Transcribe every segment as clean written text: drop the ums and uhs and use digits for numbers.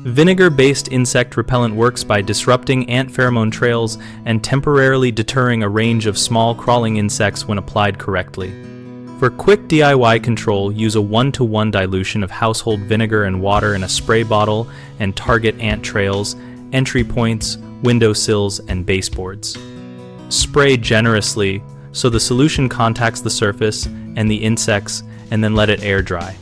Vinegar-based insect repellent works by disrupting ant pheromone trails and temporarily deterring a range of small crawling insects when applied correctly. For quick DIY control, use a 1-to-1 dilution of household vinegar and water in a spray bottle and target ant trails, entry points, windowsills, and baseboards. Spray generously so the solution contacts the surface and the insects, and then let it air dry.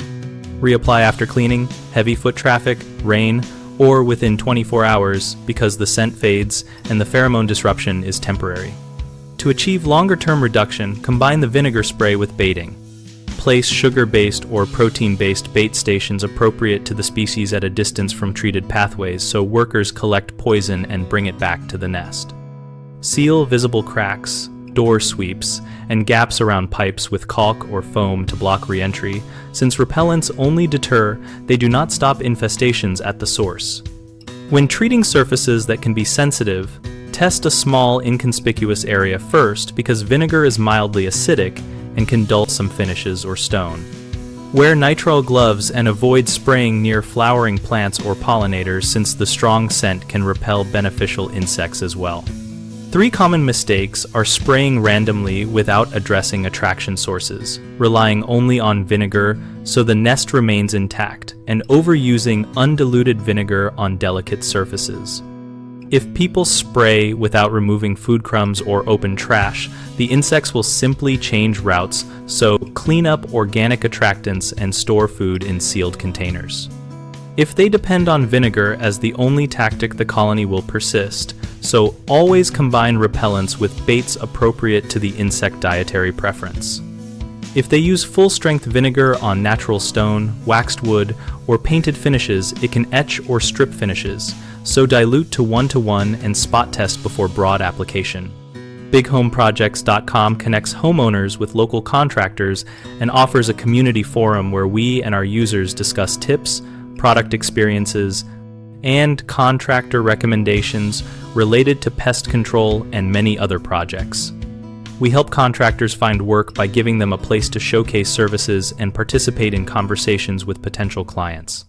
Reapply after cleaning, heavy foot traffic, rain, or within 24 hours because the scent fades and the pheromone disruption is temporary. To achieve longer-term reduction, combine the vinegar spray with baiting. Place sugar-based or protein-based bait stations appropriate to the species at a distance from treated pathways so workers collect poison and bring it back to the nest. Seal visible cracks, door sweeps, and gaps around pipes with caulk or foam to block re-entry. Since repellents only deter, they do not stop infestations at the source. When treating surfaces that can be sensitive, test a small, inconspicuous area first because vinegar is mildly acidic and can dull some finishes or stone. Wear nitrile gloves and avoid spraying near flowering plants or pollinators since the strong scent can repel beneficial insects as well. 3 common mistakes are spraying randomly without addressing attraction sources, relying only on vinegar so the nest remains intact, and overusing undiluted vinegar on delicate surfaces. If people spray without removing food crumbs or open trash, the insects will simply change routes, so clean up organic attractants and store food in sealed containers. If they depend on vinegar as the only tactic, the colony will persist, so always combine repellents with baits appropriate to the insect dietary preference. If they use full-strength vinegar on natural stone, waxed wood, or painted finishes, it can etch or strip finishes, so dilute to 1-to-1 and spot test before broad application. BigHomeProjects.com connects homeowners with local contractors and offers a community forum where we and our users discuss tips, product experiences, and contractor recommendations related to pest control and many other projects. We help contractors find work by giving them a place to showcase services and participate in conversations with potential clients.